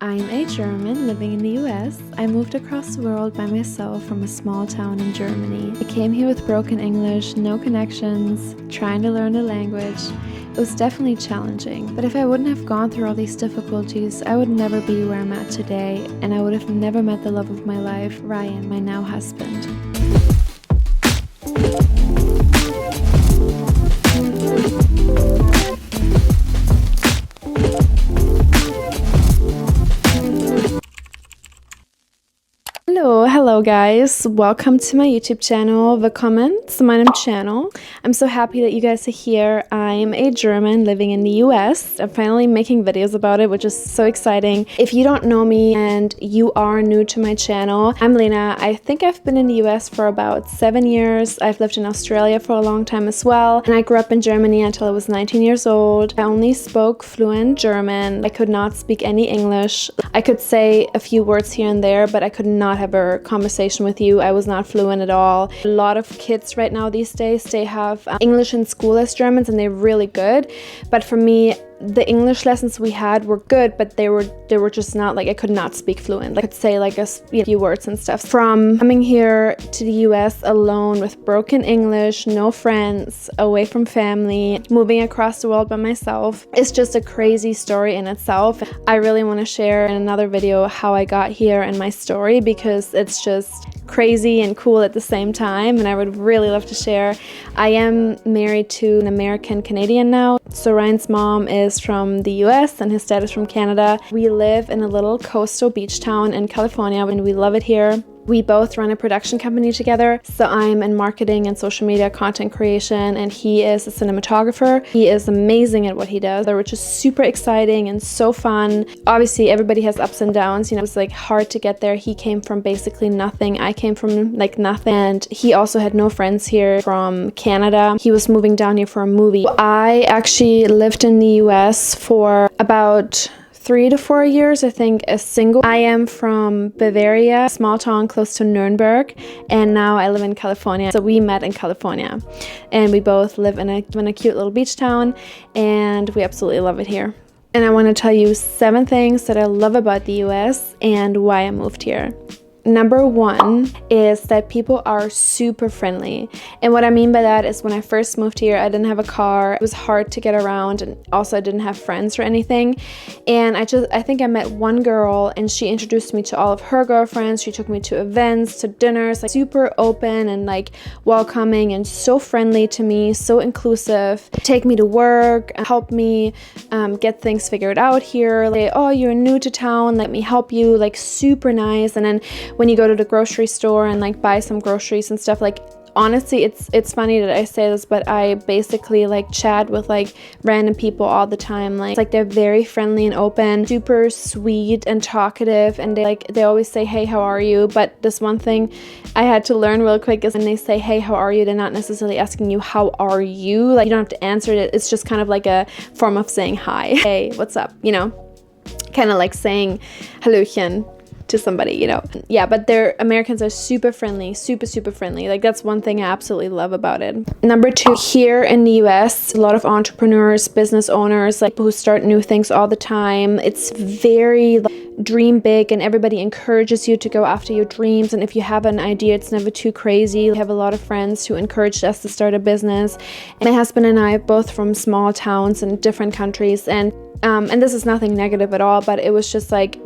I'm a German living in the US. I moved across the world by myself from a small town in Germany. I came here with broken English, no connections, trying to learn the language. It was definitely challenging, but if I wouldn't have gone through all these difficulties, I would never be where I'm at today, and I would have never met the love of my life, Ryan, my now husband. Hello guys, welcome to my YouTube channel. Willkommen zu meinem channel. I'm so happy that you guys are here. I'm a German living in the US. I'm finally making videos about it, which is so exciting. If you don't know me and you are new to my channel, I'm Lena. I think I've been in the US for about 7 years. I've lived in Australia for a long time as well, and I grew up in Germany until I was 19 years old. I only spoke fluent German. I could not speak any English. I could say a few words here and there, but I could not have a conversation with you. I was not fluent at all. A lot of kids right now these days, they have English in school as Germans, and they're really good. But for me, the English lessons we had were good, but they were just not, like, I could not speak fluent. I could say like a few words and stuff. From coming here to the US alone with broken English, no friends, away from family, moving across the world by myself, it's just a crazy story in itself. I really want to share in another video how I got here and my story, because it's just crazy and cool at the same time, and I would really love to share. I am married to an American Canadian now. So Ryan's mom is from the US and his dad is from Canada. We live in a little coastal beach town in California, and we love it here. We both run a production company together. So I'm in marketing and social media content creation, and he is a cinematographer. He is amazing at what he does, which is super exciting and so fun. Obviously, everybody has ups and downs. You know, it's like hard to get there. He came from basically nothing. I came from like nothing. And he also had no friends here from Canada. He was moving down here for a movie. I actually lived in the US for about 3 to 4 years, I think, as single. I am from Bavaria, a small town close to Nuremberg, and now I live in California. So we met in California, and we both live in a cute little beach town, and we absolutely love it here. And I want to tell you 7 things that I love about the US and why I moved here. Number 1 is that people are super friendly. And what I mean by that is when I first moved here, I didn't have a car. It was hard to get around, and also I didn't have friends or anything. And I think I met one girl, and she introduced me to all of her girlfriends. She took me to events, to dinners, like super open and like welcoming and so friendly to me, so inclusive. Take me to work, help me get things figured out here. Like, oh, you're new to town, let me help you, like super nice. And then when you go to the grocery store and like buy some groceries and stuff, like honestly, it's funny that I say this, but I basically like chat with like random people all the time. Like, it's like they're very friendly and open, super sweet and talkative, and they always say, hey, how are you? But this one thing I had to learn real quick is when they say, hey, how are you, they're not necessarily asking you, how are you? Like, you don't have to answer it. It's just kind of like a form of saying hi. Hey, what's up? You know, kind of like saying Hallöchen to somebody, you know. Yeah, but Americans are super friendly, super friendly. Like, that's one thing I absolutely love about it. Number 2, here in the US, a lot of entrepreneurs, business owners, like people who start new things all the time. It's very like, dream big, and everybody encourages you to go after your dreams. And if you have an idea, it's never too crazy. I have a lot of friends who encouraged us to start a business. And my husband and I are both from small towns in different countries, and this is nothing negative at all, but it was just like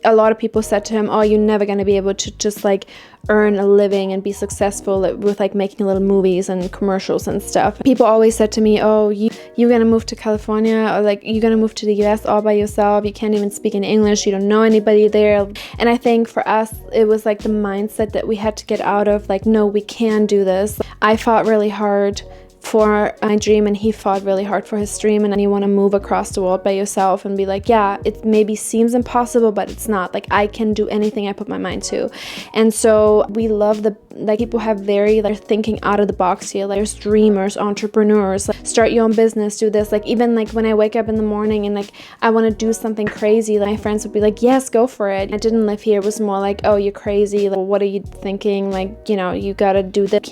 a lot of people said to him, oh, you're never going to be able to just like earn a living and be successful with like making little movies and commercials and stuff. People always said to me, oh, you're going to move to California, or like you're going to move to the US all by yourself. You can't even speak in English. You don't know anybody there. And I think for us, it was like the mindset that we had to get out of, like, no, we can do this. I fought really hard for my dream, and he fought really hard for his dream. And then you want to move across the world by yourself and be like, yeah, it maybe seems impossible, but it's not. Like, I can do anything I put my mind to. And so we love like people have very, they're thinking out of the box here. Like, there's dreamers, entrepreneurs, like, start your own business, do this. Like, even like when I wake up in the morning and like I want to do something crazy, like, my friends would be like, yes, go for it. I didn't live here. It was more like, oh, you're crazy. Like, what are you thinking? Like, you know, you gotta do that.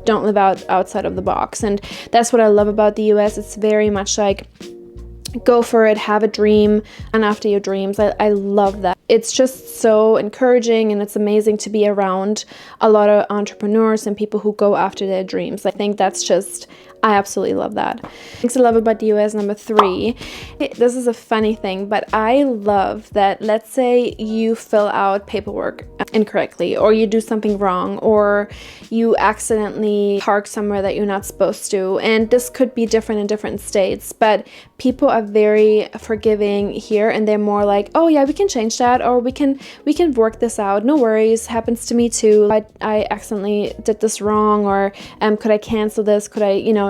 Don't live outside of the box. And that's what I love about the US. It's very much like go for it, have a dream, and after your dreams. I love that. It's just so encouraging, and it's amazing to be around a lot of entrepreneurs and people who go after their dreams. I think that's just, I absolutely love that. Things I love about the US, number 3. This is a funny thing, but I love that, let's say you fill out paperwork incorrectly, or you do something wrong, or you accidentally park somewhere that you're not supposed to. And this could be different in different states, but people are very forgiving here, and they're more like, oh yeah, we can change that, or we can work this out. No worries, happens to me too. I accidentally did this wrong, or could I cancel this? Could I,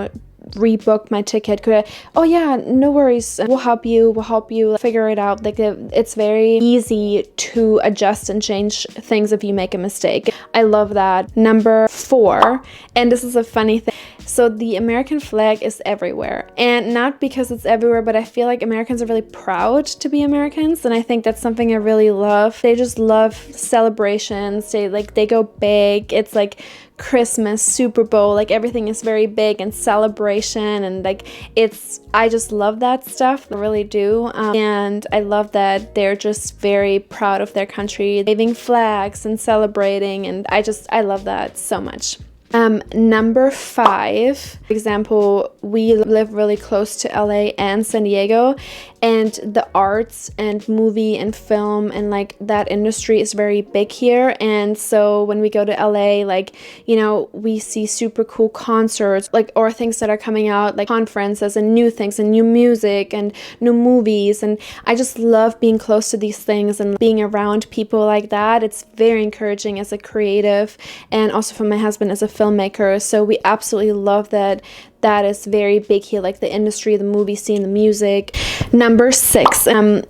rebook my ticket? Could I? Oh yeah, no worries. We'll help you figure it out. Like, it's very easy to adjust and change things if you make a mistake. I love that. Number 4, and this is a funny thing. So the American flag is everywhere, and not because it's everywhere, but I feel like Americans are really proud to be Americans, and I think that's something I really love. They just love celebrations. They go big. It's like Christmas, Super Bowl, like everything is very big and celebration, and I just love that stuff. I really do. And I love that they're just very proud of their country, waving flags and celebrating, and I love that so much. Number 5, for example, we live really close to LA and San Diego, and the arts and movie and film and like that industry is very big here. And so when we go to LA, we see super cool concerts, or things that are coming out, like conferences and new things and new music and new movies. And I just love being close to these things and being around people like that. It's very encouraging as a creative, and also for my husband as a filmmaker. So we absolutely love that is very big here, like the industry, the movie scene, the music. Number 6,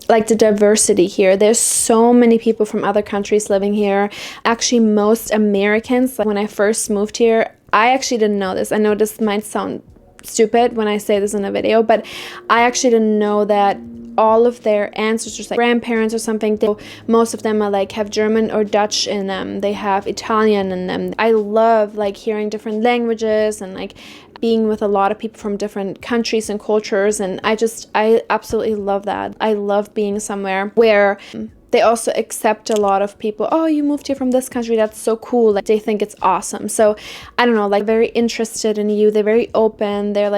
like the diversity here. There's so many people from other countries living here. Actually, most Americans, when I first moved here, I actually didn't know this. I know this might sound stupid when I say this in a video, but I actually didn't know that all of their ancestors, like grandparents or something, most of them are have German or Dutch in them. They have Italian in them. I love hearing different languages and being with a lot of people from different countries and cultures, and I absolutely love that. I love being somewhere where they also accept a lot of people. Oh, you moved here from this country, that's so cool. They think it's awesome. So I don't know, very interested in you. They're very open. They're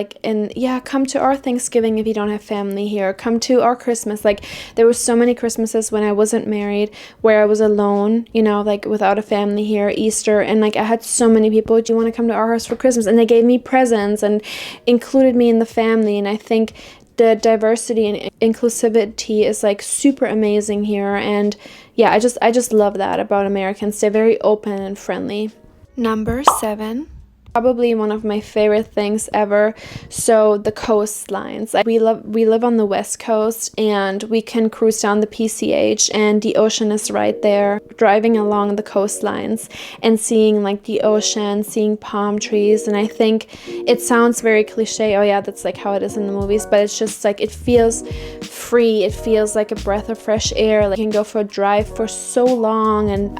come to our Thanksgiving if you don't have family here. Come to our Christmas. There were so many Christmases when I wasn't married where I was alone, without a family here, Easter, and I had so many people, do you want to come to our house for Christmas? And they gave me presents and included me in the family. And I think the diversity and inclusivity is super amazing here, and yeah, I just love that about Americans. They're very open and friendly. Number 7, probably one of my favorite things ever. So the coastlines. We live on the West Coast, and we can cruise down the PCH, and the ocean is right there. Driving along the coastlines and seeing the ocean, seeing palm trees, and I think it sounds very cliche. Oh yeah, that's how it is in the movies, but it's just it feels free. It feels like a breath of fresh air. You can go for a drive for so long, and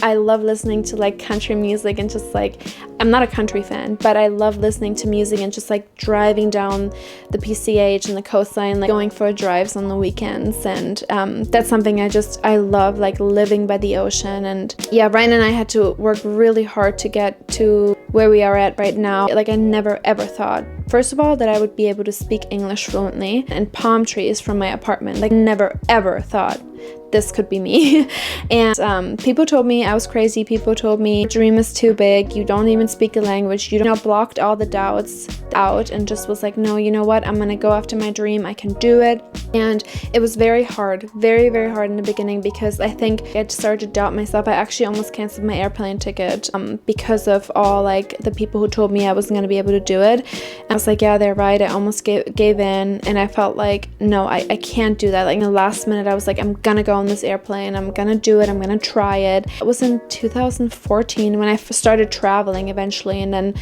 I love listening to country music and just I'm not a country fan, but I love listening to music and just driving down the PCH and the coastline, going for drives on the weekends. And that's something I love, living by the ocean. And yeah, Ryan and I had to work really hard to get to where we are at right now. I never ever thought, first of all, that I would be able to speak English fluently, and palm trees from my apartment. Never ever thought this could be me. And people told me I was crazy. People told me dream is too big, you don't even speak the language. Blocked all the doubts out and just was no, you know what, I'm gonna go after my dream. I can do it. And it was very hard, very very hard in the beginning, because I think I started to doubt myself. I actually almost canceled my airplane ticket because of all the people who told me I wasn't gonna be able to do it. And I was yeah, they're right. I almost gave in, and I felt no, I can't do that. In the last minute I was I'm gonna go on this airplane. I'm gonna do it. I'm gonna try it. It was in 2014 when I started traveling eventually, and then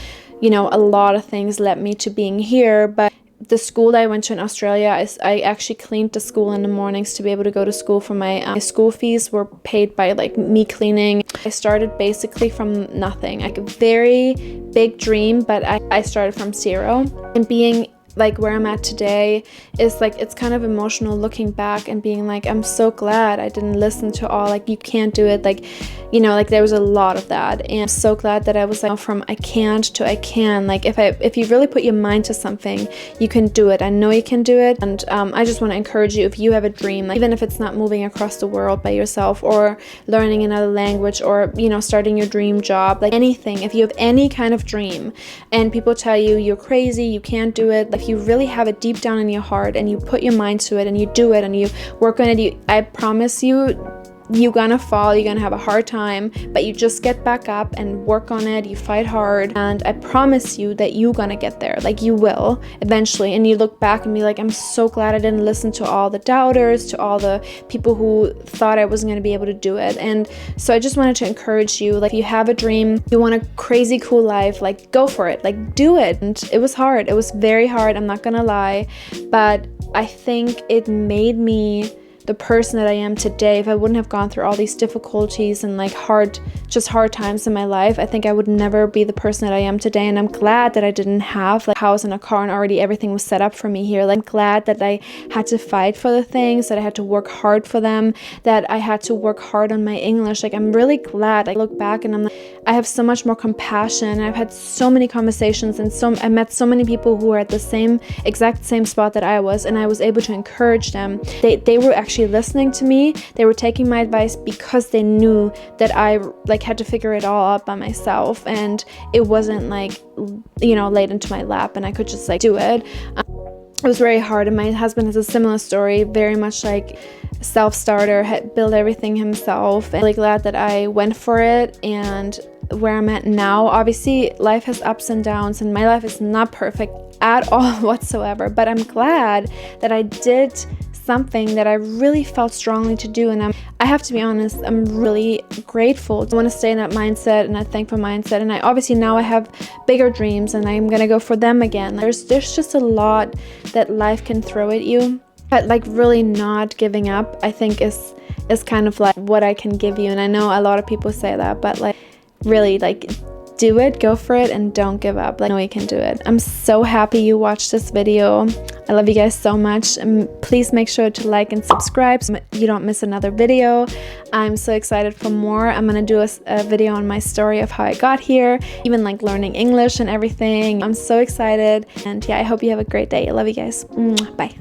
a lot of things led me to being here. But the school that I went to in Australia, I actually cleaned the school in the mornings to be able to go to school. For my school fees were paid by me cleaning. I started basically from nothing. A very big dream, but I started from zero. And being like where I'm at today is like, it's kind of emotional looking back and being like, I'm so glad I didn't listen to all like, you can't do it, like, you know, like there was a lot of that. And I'm so glad that I was like from I can't to I can. Like if you really put your mind to something, you can do it. I know you can do it. And I just want to encourage you, if you have a dream, like, even if it's not moving across the world by yourself or learning another language or, you know, starting your dream job, like anything, if you have any kind of dream and people tell you you're crazy, you can't do it, if you really have it deep down in your heart and you put your mind to it and you do it and you work on it, I promise you, you're gonna fall, you're gonna have a hard time, but you just get back up and work on it, you fight hard, and I promise you that you're gonna get there. Like, you will eventually, and you look back and be like, I'm so glad I didn't listen to all the doubters, to all the people who thought I wasn't gonna be able to do it. And so I just wanted to encourage you, like, if you have a dream, you want a crazy cool life, like, go for it, like, do it. And it was hard, it was very hard, I'm not gonna lie, but I think it made me the person that I am today. If I wouldn't have gone through all these difficulties and like hard times in my life, I think I would never be the person that I am today. And I'm glad that I didn't have like a house and a car and already everything was set up for me here. Like, I'm glad that I had to fight for the things, that I had to work hard for them, that I had to work hard on my English. Like, I'm really glad. I look back and I'm like, I have so much more compassion. I've had so many conversations and I met so many people who were at the exact same spot that I was, and I was able to encourage them. They were actually listening to me. They were taking my advice because they knew that I like had to figure it all out by myself, and it wasn't like, you know, laid into my lap and I could just like do it. It was very hard, and my husband has a similar story, very much like self-starter, had built everything himself. And I'm really glad that I went for it. And where I'm at now, obviously life has ups and downs, and my life is not perfect at all whatsoever, but I'm glad that I did something that I really felt strongly to do. And I have to be honest, I'm really grateful. I want to stay in that mindset and a thankful mindset. And I obviously now I have bigger dreams and I'm gonna go for them again. There's just a lot that life can throw at you, but like really not giving up, I think is kind of like what I can give you. And I know a lot of people say that, but like really, like, do it, go for it, and don't give up. Like, I know you can do it. I'm so happy you watched this video. I love you guys so much. And please make sure to like and subscribe so you don't miss another video. I'm so excited for more. I'm gonna do a video on my story of how I got here, even like learning English and everything. I'm so excited. And yeah, I hope you have a great day. I love you guys. Bye.